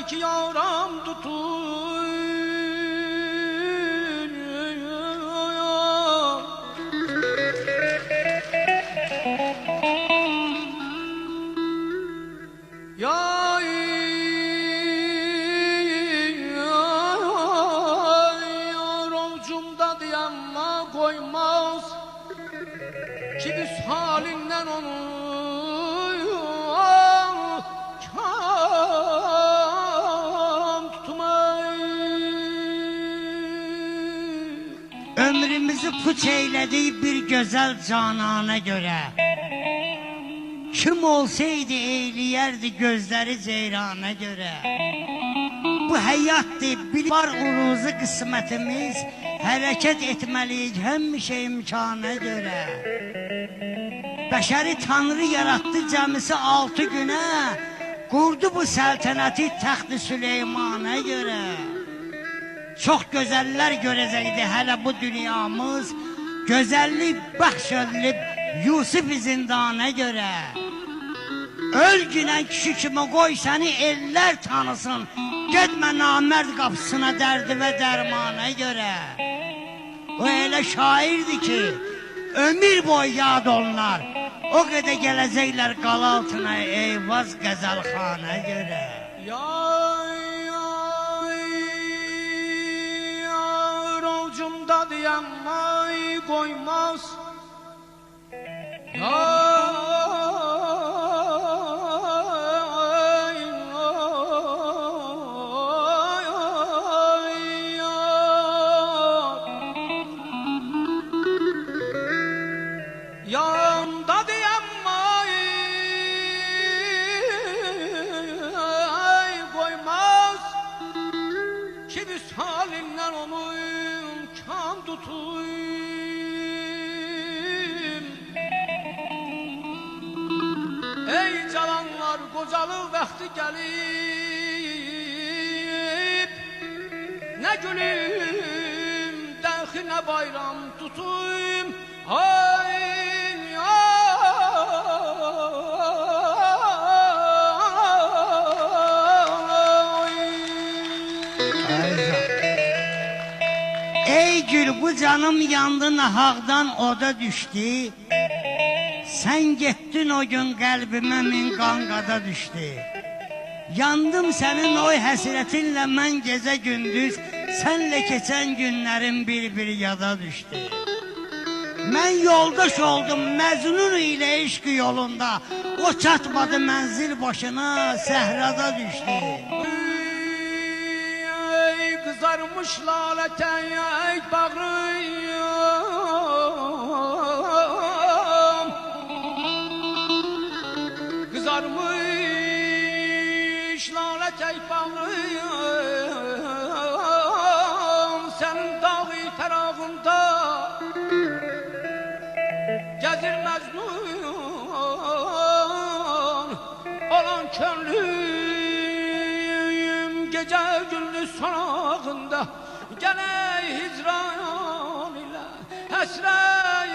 ki yaram tutun. Yar ovcumda diyenme koymaz ki biz halinden onu kam tutmayı. Ömrümüzü puç eyledi bir güzel canana göre. Kim olsaydı eyleyerdi gözleri ceyrana göre. Bu hayattı, bil var uruzu kısmetimiz. Hareket etmeliyiz hemşe imkana göre. Beşeri Tanrı yarattı cemisi 6 güne. Kurdu bu saltanatı taxt-ı Süleyman'a göre. Çok güzeller görecekti hele bu dünyamız. Güzellik bahşedilip Yusuf zindana göre. Ölgünən kişi kimi qoy səni eller tanısın. Getmə namərd qapısına dərdi və dərmana görə. O elə şairdir ki ömür boyu yad onlar. O qədər gələcəklər qal altına Eyvaz qəzəlxana görə. Yar ovcumda diyenme koymaz. Yanımda diyenme koymaz ki biz halinden onu kam tutayım. Ey cavanlar qocalı vaxtı gəlib, ne gülüm dəxi ne bayram tutayım. Ay Ey gül bu canım yandı nahaqdan oda düştü. Sen gettin o gün kalbime min qanqada düştü. Yandım senin o həsrətinlə mən gecə gündüz. Senle keçən günlərim bir yada düştü. Mən yoldaş oldum Məcnun ilə eşq yolunda. O çatmadı mənzil başına səhrada düştü. Ey kızarmış lale tenyek bağrıyım, kızarmış lale tek bağrıyım. Senin dağı tarafında gezir Mecnun olan könlüm. Gece gündüz sonağında gene hicran ile hasret,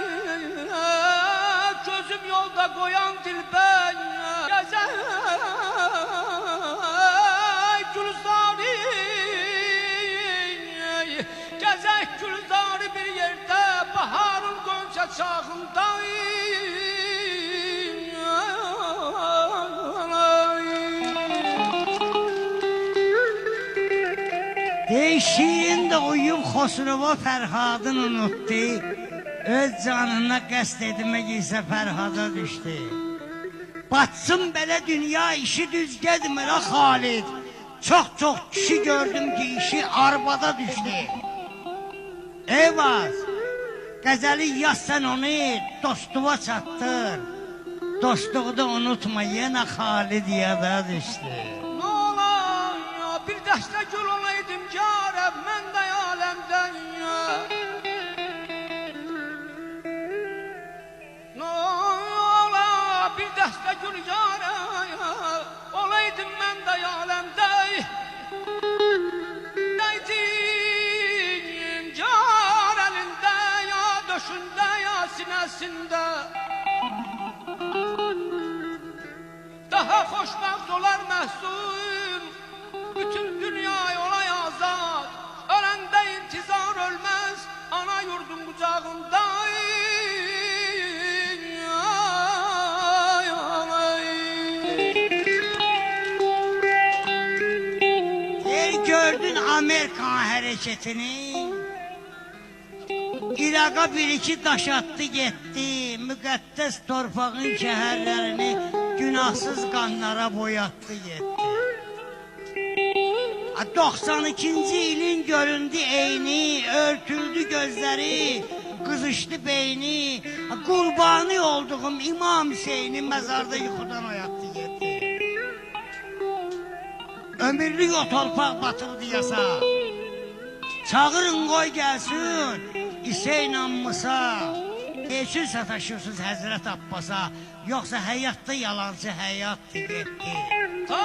gözüm yolda koyan dilben gece gülzari, gece gülzari bir yerde baharın gonca çağında. Şiirinde uyub Xosrova Fərhadın unutdu. Öz canına qəsd etmək isə Fərhada düşdü. Batsın belə dünya işi düz gedmir ha Xalid. Çox kişi gördüm ki işi arabada düşdü. Eyvaz, qəzəli yaz sən onu dostuva çatdır. Dostluğu unutma yenə Xalid yada düşdü. Ne ola ya bir dəstə gül olaydım carəm mən də aləmdən ya. Ne ola bir dəstə gül carəm olaydım mən də aləmdən. Neydim car əlində ya döşündə ya sinəsində. Daha xoşbəxt olar məhzun Amerikan hərəkətini İraqa bir-iki daş attı getdi, müqəddəs torpağın şəhərlərini günahsız qanlara boyatdı getdi. 92-ci ilin göründü eyni, örtüldü gözləri, qızışdı beyni, qurbanı olduğum İmam Hüseyni məzarda yuxudan oyatdı getdi. Ömürlük o torpaq batırdı yasa, çağırın qoy gəlsin, İseyn Ammusa, Eşin sataşırsınız Həzrət Abbasa, yoxsa həyatda yalancı həyatdır getdi. Ta